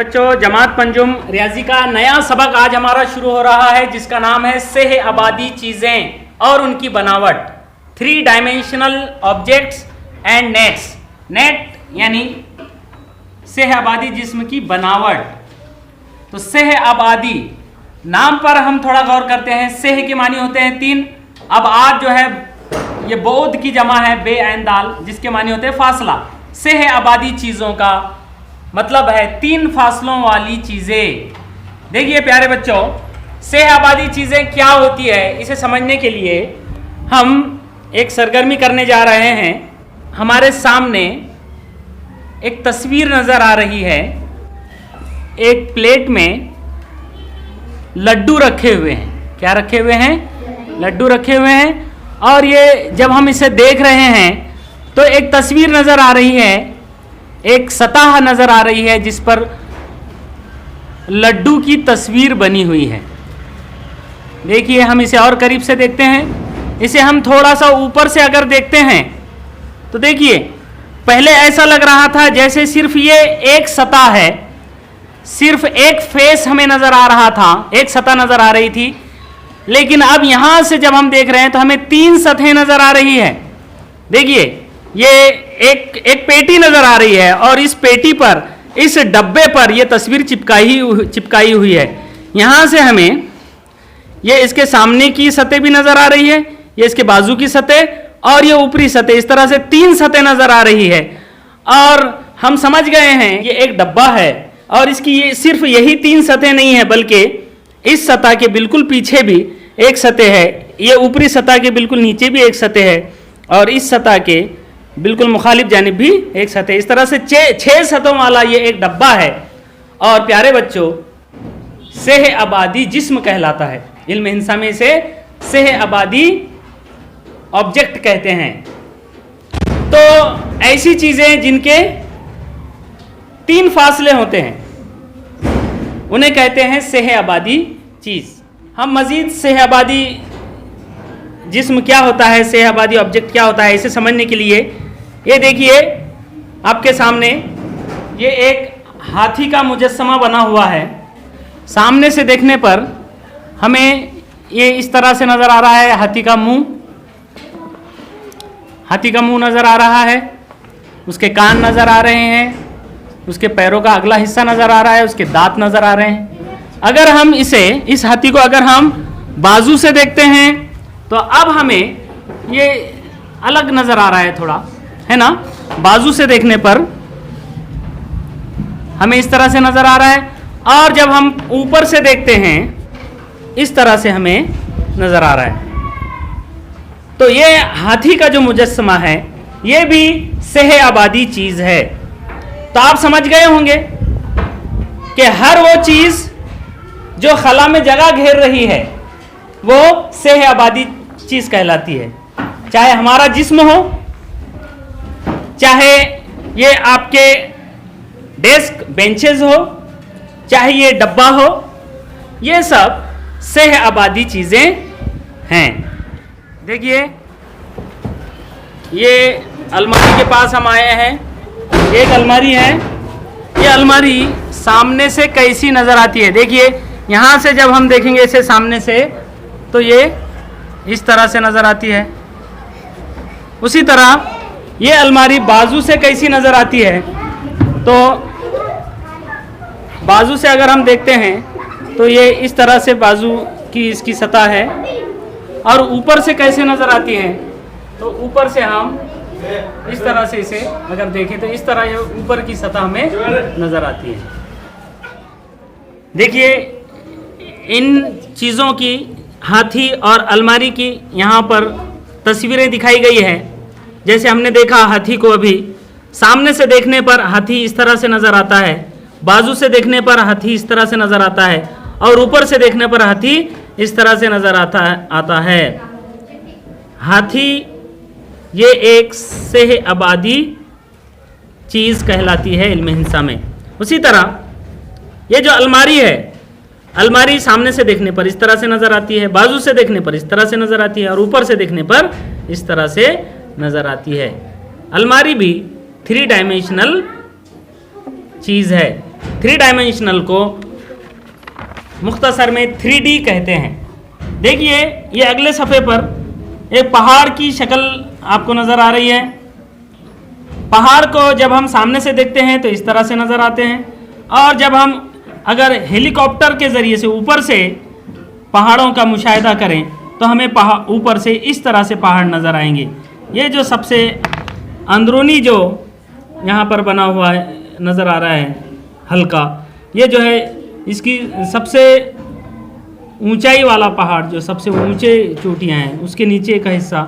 बच्चों, जमात पंजुम रियाजी का नया सबक आज हमारा शुरू हो रहा है जिसका नाम है सेह आबादी चीज़ें और उनकी बनावट। 3 dimensional objects and nets. Net यानी सेह आबादी जिस्म की बनावट। तो सेह आबादी नाम पर हम थोड़ा गौर करते हैं। सेह के मानी होते हैं 3। अब आज जो है ये बोध की जमा है बे ऐन दाल, जिसके मानी होते हैं फासला। सेह आबादी चीज़ों का मतलब है 3 फासलों वाली चीज़ें। देखिए प्यारे बच्चों, सेह आबादी चीज़ें क्या होती है इसे समझने के लिए हम एक सरगर्मी करने जा रहे हैं। हमारे सामने एक तस्वीर नज़र आ रही है। एक प्लेट में लड्डू रखे हुए हैं। क्या रखे हुए हैं? लड्डू रखे हुए हैं। और ये जब हम इसे देख रहे हैं तो एक तस्वीर नज़र आ रही है, एक सतह नज़र आ रही है जिस पर लड्डू की तस्वीर बनी हुई है। देखिए हम इसे और करीब से देखते हैं। इसे हम थोड़ा सा ऊपर से अगर देखते हैं तो देखिए पहले ऐसा लग रहा था जैसे सिर्फ ये एक सतह है, सिर्फ एक फेस हमें नज़र आ रहा था, एक सतह नज़र आ रही थी। लेकिन अब यहाँ से जब हम देख रहे हैं तो हमें 3 सतहें नज़र आ रही है। देखिए ये एक पेटी नज़र आ रही है और इस पेटी पर, इस डब्बे पर यह तस्वीर चिपकाई हुई है। यहाँ से हमें ये इसके सामने की सतह भी नज़र आ रही है, ये इसके बाजू की सतह और ये ऊपरी सतह, इस तरह से 3 सतह नज़र आ रही है। और हम समझ गए हैं ये एक डब्बा है और इसकी ये सिर्फ यही 3 सतह नहीं है, बल्कि इस सतह के बिल्कुल पीछे भी एक सतह है, ये ऊपरी सतह के बिल्कुल नीचे भी एक सतह है और इस सतह के बिल्कुल मुखालिफ जानिब भी एक सतह। इस तरह से 6 सतहों वाला ये एक डब्बा है। और प्यारे बच्चों, सेह आबादी जिस्म कहलाता है। इल्म हिंसा में इसे सेह आबादी ऑब्जेक्ट कहते हैं। तो ऐसी चीजें जिनके 3 फासले होते हैं उन्हें कहते हैं सेह आबादी चीज। हम मजीद सेह आबादी जिस्म क्या होता है, सेह आबादी ऑब्जेक्ट क्या होता है, इसे समझने के लिए ये देखिए आपके सामने ये एक हाथी का मुजस्समा बना हुआ है। सामने से देखने पर हमें ये इस तरह से नज़र आ रहा है। हाथी का मुंह नज़र आ रहा है, उसके कान नज़र आ रहे हैं, उसके पैरों का अगला हिस्सा नज़र आ रहा है, उसके दांत नज़र आ रहे हैं। अगर हम इस हाथी को अगर हम बाजू से देखते हैं तो अब हमें ये अलग नज़र आ रहा है थोड़ा, है ना। बाजू से देखने पर हमें इस तरह से नज़र आ रहा है और जब हम ऊपर से देखते हैं इस तरह से हमें नज़र आ रहा है। तो ये हाथी का जो मुजस्समा है ये भी सेह आबादी चीज़ है। तो आप समझ गए होंगे कि हर वो चीज़ जो खला में जगह घेर रही है वो सेह आबादी चीज़ कहलाती है। चाहे हमारा जिस्म हो, चाहे ये आपके डेस्क बेंचेस हो, चाहे ये डब्बा हो, ये सब सेह आबादी चीज़ें हैं। देखिए ये अलमारी के पास हम आए हैं। एक अलमारी है। ये अलमारी सामने से कैसी नज़र आती है? देखिए यहाँ से जब हम देखेंगे इसे सामने से तो ये इस तरह से नज़र आती है। उसी तरह ये अलमारी बाजू से कैसी नज़र आती है? तो बाजू से अगर हम देखते हैं तो ये इस तरह से बाजू की इसकी सतह है। और ऊपर से कैसे नज़र आती है? तो ऊपर से हम इस तरह से इसे अगर देखें तो इस तरह ये ऊपर की सतह में नज़र आती है। देखिए इन चीज़ों की, हाथी और अलमारी की यहाँ पर तस्वीरें दिखाई गई है। जैसे हमने देखा हाथी को, अभी सामने से देखने पर हाथी इस तरह से नज़र आता है, बाजू से देखने पर हाथी इस तरह से नज़र आता है और ऊपर से देखने पर हाथी इस तरह से नज़र आता है। हाथी ये एक सेह आबादी चीज़ कहलाती है इल्म हिंसा में। उसी तरह ये जो अलमारी है, अलमारी सामने से देखने पर इस तरह से नज़र आती है, बाजू से देखने पर इस तरह से नज़र आती है और ऊपर से देखने पर इस तरह से नज़र आती है। अलमारी भी 3 डायमेंशनल चीज़ है। 3 डायमेंशनल को मुख्तसर में 3D कहते हैं। देखिए ये अगले सफ़े पर एक पहाड़ की शक्ल आपको नज़र आ रही है। पहाड़ को जब हम सामने से देखते हैं तो इस तरह से नज़र आते हैं, और जब हम अगर हेलीकॉप्टर के ज़रिए से ऊपर से पहाड़ों का मुशाहिदा करें तो हमें ऊपर से इस तरह से पहाड़ नज़र आएंगे। ये जो सबसे अंदरूनी जो यहाँ पर बना हुआ है नज़र आ रहा है हल्का, ये जो है इसकी सबसे ऊंचाई वाला पहाड़, जो सबसे ऊंचे चोटियाँ हैं उसके नीचे का हिस्सा,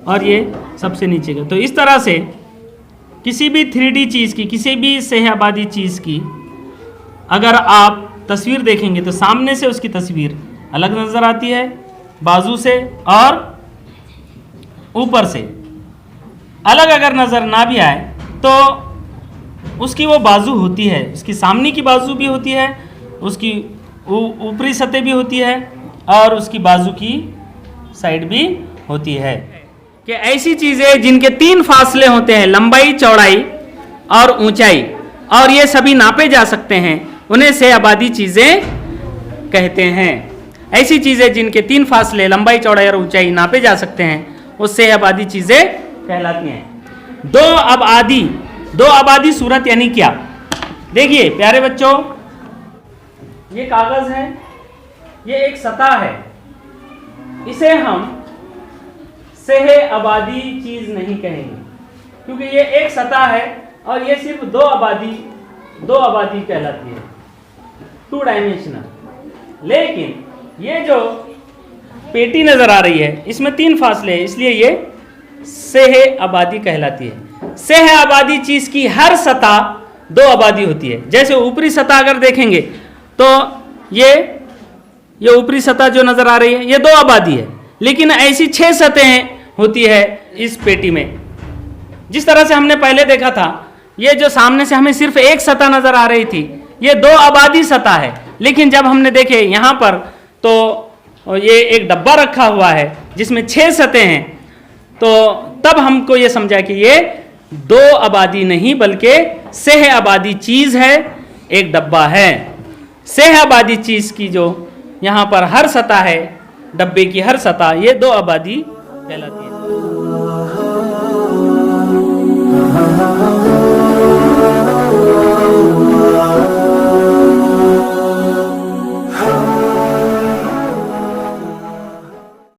और ये सबसे नीचे का। तो इस तरह से किसी भी 3D चीज़ की, किसी भी शहआबादी चीज़ की अगर आप तस्वीर देखेंगे तो सामने से उसकी तस्वीर अलग नज़र आती है, बाजू से और ऊपर से अलग अगर नज़र ना भी आए तो उसकी वो बाजू होती है, उसकी सामने की बाजू भी होती है, उसकी ऊपरी सतह भी होती है, और उसकी बाजू की साइड भी होती है। कि ऐसी चीज़ें जिनके 3 फासले होते हैं, लंबाई, चौड़ाई और ऊंचाई, और ये सभी नापे जा सकते हैं, उन्हें शहआबादी चीज़ें कहते हैं। ऐसी चीज़ें जिनके 3 फासले, लंबाई, चौड़ाई और ऊंचाई नापे जा सकते हैं, वो शहआबादी चीज़ें कहलाती हैं। दो आबादी सूरत यानी क्या? देखिए प्यारे बच्चों, ये कागज़ है, ये एक सतह है, इसे हम शहआबादी चीज़ नहीं कहेंगे क्योंकि ये एक सतह है और ये सिर्फ दो आबादी कहलाती है, 2 डायमेंशनल। लेकिन ये जो पेटी नज़र आ रही है इसमें 3 फासले हैं, इसलिए ये शहआबादी कहलाती है। शहआबादी चीज़ की हर सतह 2 आबादी होती है। जैसे ऊपरी सतह अगर देखेंगे तो ये ऊपरी सतह जो नज़र आ रही है ये 2 आबादी है, लेकिन ऐसी 6 सतहें होती है इस पेटी में। जिस तरह से हमने पहले देखा था, ये जो सामने से हमें सिर्फ एक सतह नज़र आ रही थी, ये 2 आबादी सतह है, लेकिन जब हमने देखे यहाँ पर तो ये एक डब्बा रखा हुआ है जिसमें 6 सतहें हैं, तो तब हमको ये समझा कि ये 2 आबादी नहीं बल्कि शहआबादी चीज़ है, एक डब्बा है। शहआबादी चीज़ की जो यहाँ पर हर सतह है, डब्बे की हर सतह, ये 2 आबादी कहलाती है।